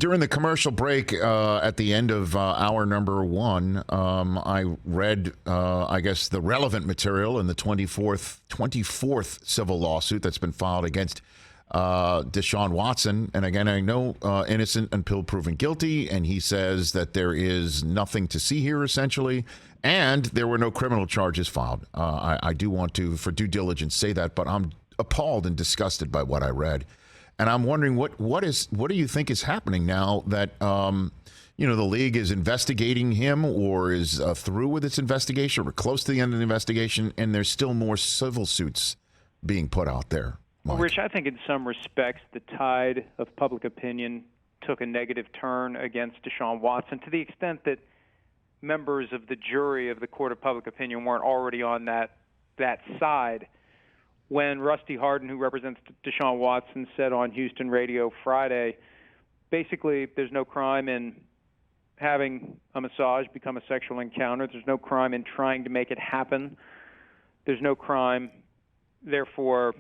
During the commercial break at the end of hour number one, I read, I guess, the relevant material in the 24th civil lawsuit that's been filed against Deshaun Watson. And again, I know innocent until proven guilty. And he says that there is nothing to see here, essentially. And there were no criminal charges filed. I do want to, for due diligence, say that. But I'm appalled and disgusted by what I read. And I'm wondering what do you think is happening now that the league is investigating him or is through with its investigation or close to the end of the investigation, and there's still more civil suits being put out there. Mike. Well, Rich, I think in some respects the tide of public opinion took a negative turn against Deshaun Watson to the extent that members of the jury of the court of public opinion weren't already on that side. When Rusty Hardin, who represents Deshaun Watson, said on Houston radio Friday, basically there's no crime in having a massage become a sexual encounter. There's no crime in trying to make it happen. There's no crime. Therefore,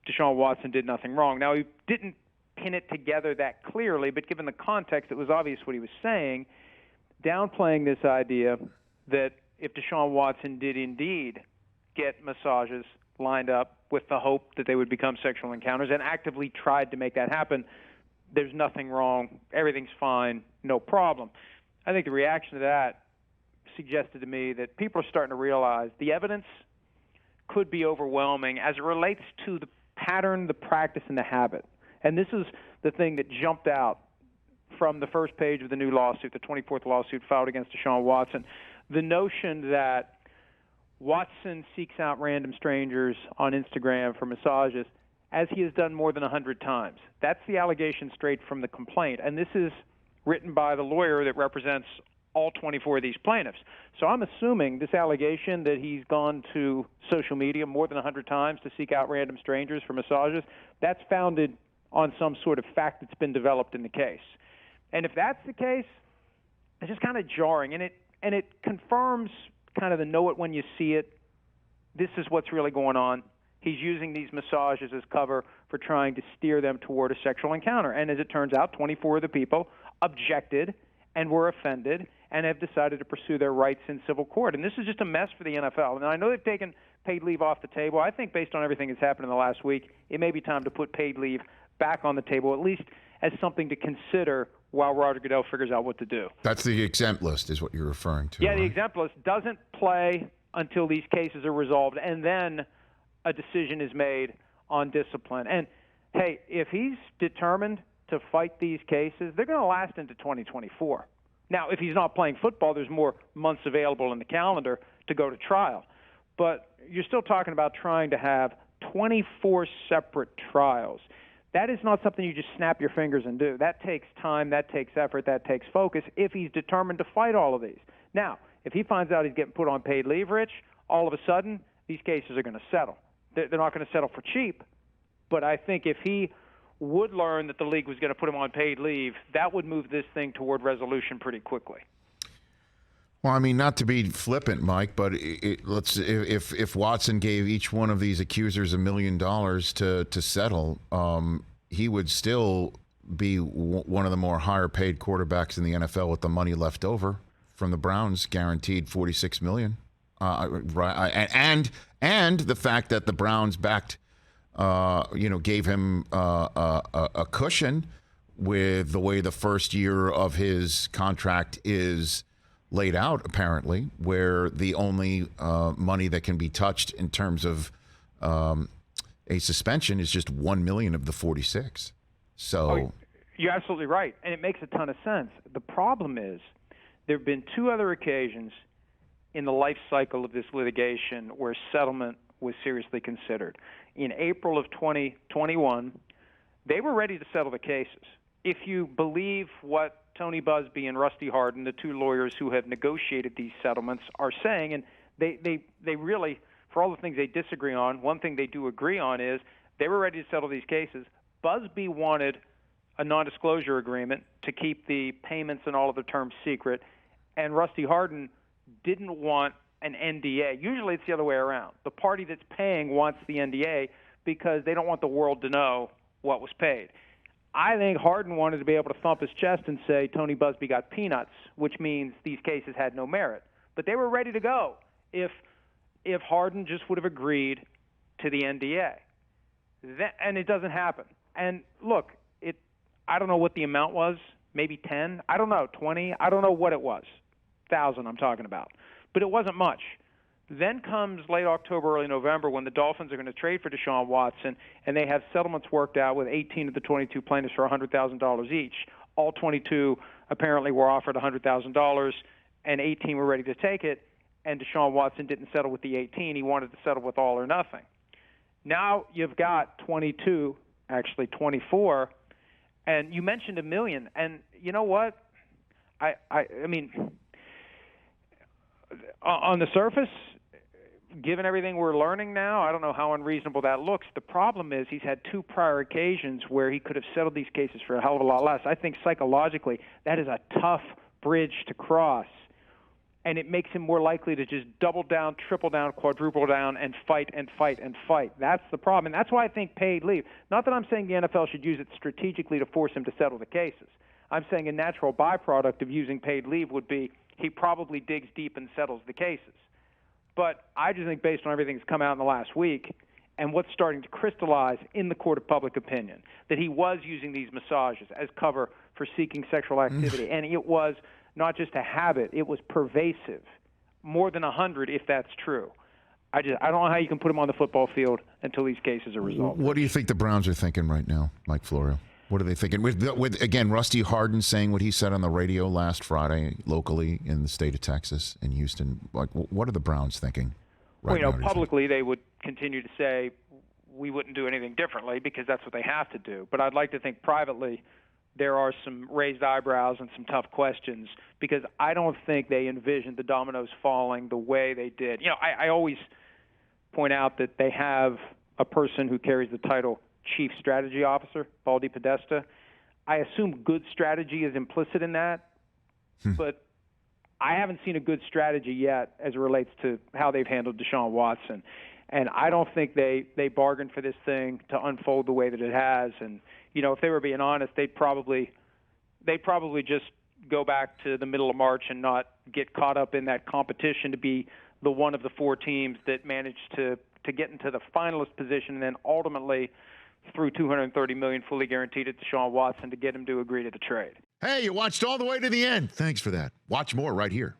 Deshaun Watson did nothing wrong. Now, he didn't pin it together that clearly, but given the context, it was obvious what he was saying, downplaying this idea that if Deshaun Watson did indeed get massages lined up with the hope that they would become sexual encounters and actively tried to make that happen, there's nothing wrong, everything's fine, no problem. I think the reaction to that suggested to me that people are starting to realize the evidence could be overwhelming as it relates to the pattern, the practice, and the habit. And this is the thing that jumped out from the first page of the new lawsuit, the 24th lawsuit filed against Deshaun Watson. The notion that Watson seeks out random strangers on Instagram for massages, as he has done more than 100 times. That's the allegation straight from the complaint. And this is written by the lawyer that represents all 24 of these plaintiffs. So I'm assuming this allegation that he's gone to social media more than 100 times to seek out random strangers for massages, that's founded on some sort of fact that's been developed in the case. And if that's the case, it's just kind of jarring. And it confirms kind of the know it when you see it. This is what's really going on. He's using these massages as cover for trying to steer them toward a sexual encounter. And as it turns out, 24 of the people objected and were offended and have decided to pursue their rights in civil court. And this is just a mess for the NFL. And I know they've taken paid leave off the table. I think based on everything that's happened in the last week, it may be time to put paid leave back on the table, at least as something to consider while Roger Goodell figures out what to do. That's the exempt list is what you're referring to. Yeah, right? The exempt list doesn't play until these cases are resolved, and then a decision is made on discipline. And, hey, if he's determined to fight these cases, they're going to last into 2024. Now, if he's not playing football, there's more months available in the calendar to go to trial. But you're still talking about trying to have 24 separate trials. That is not something you just snap your fingers and do. That takes time, that takes effort, that takes focus if he's determined to fight all of these. Now, if he finds out he's getting put on paid leave, Rich, all of a sudden these cases are going to settle. They're not going to settle for cheap, but I think if he would learn that the league was going to put him on paid leave, that would move this thing toward resolution pretty quickly. Well, I mean, not to be flippant, Mike, but if Watson gave each one of these accusers $1 million to settle, he would still be one of the more higher paid quarterbacks in the NFL with the money left over from the Browns, guaranteed $46 million. Right, and the fact that the Browns backed, gave him a cushion with the way the first year of his contract is laid out, apparently, where the only money that can be touched in terms of a suspension is just $1 million of the 46. So you're absolutely right, and it makes a ton of sense. The problem is there have been two other occasions in the life cycle of this litigation where settlement was seriously considered. In April of 2021, they were ready to settle the cases. If you believe what Tony Busby and Rusty Hardin, the two lawyers who have negotiated these settlements, are saying, and they really, for all the things they disagree on, one thing they do agree on is they were ready to settle these cases. Busby wanted a non-disclosure agreement to keep the payments and all of the terms secret, and Rusty Hardin didn't want an NDA. Usually it's the other way around. The party that's paying wants the NDA because they don't want the world to know what was paid. I think Harden wanted to be able to thump his chest and say Tony Busby got peanuts, which means these cases had no merit. But they were ready to go if Harden just would have agreed to the NDA. And it doesn't happen. And look, I don't know what the amount was, maybe 10, I don't know, 20, I don't know what it was, 1,000 I'm talking about. But it wasn't much. Then comes late October, early November, when the Dolphins are going to trade for Deshaun Watson, and they have settlements worked out with 18 of the 22 plaintiffs for $100,000 each. All 22 apparently were offered $100,000, and 18 were ready to take it, and Deshaun Watson didn't settle with the 18. He wanted to settle with all or nothing. Now you've got 22, actually 24, and you mentioned $1 million. And you know what? I mean, on the surface, given everything we're learning now, I don't know how unreasonable that looks. The problem is he's had 2 prior occasions where he could have settled these cases for a hell of a lot less. I think psychologically that is a tough bridge to cross, and it makes him more likely to just double down, triple down, quadruple down, and fight and fight and fight. That's the problem, and that's why I think paid leave. Not that I'm saying the NFL should use it strategically to force him to settle the cases. I'm saying a natural byproduct of using paid leave would be he probably digs deep and settles the cases. But I just think based on everything that's come out in the last week and what's starting to crystallize in the court of public opinion, that he was using these massages as cover for seeking sexual activity. And it was not just a habit, it was pervasive, more than 100 if that's true. I don't know how you can put him on the football field until these cases are resolved. What do you think the Browns are thinking right now, Mike Florio? What are they thinking? With again, Rusty Harden saying what he said on the radio last Friday locally in the state of Texas in Houston. Like, what are the Browns thinking right now? Publicly they would continue to say we wouldn't do anything differently because that's what they have to do. But I'd like to think privately there are some raised eyebrows and some tough questions because I don't think they envisioned the dominoes falling the way they did. I always point out that they have a person who carries the title Chief Strategy Officer, Baldy Podesta. I assume good strategy is implicit in that, but I haven't seen a good strategy yet as it relates to how they've handled Deshaun Watson. And I don't think they bargained for this thing to unfold the way that it has. And, if they were being honest, they'd probably just go back to the middle of March and not get caught up in that competition to be the one of the 4 teams that managed to get into the finalist position and then ultimately threw $230 million fully guaranteed at Deshaun Watson to get him to agree to the trade. Hey, you watched all the way to the end. Thanks for that. Watch more right here.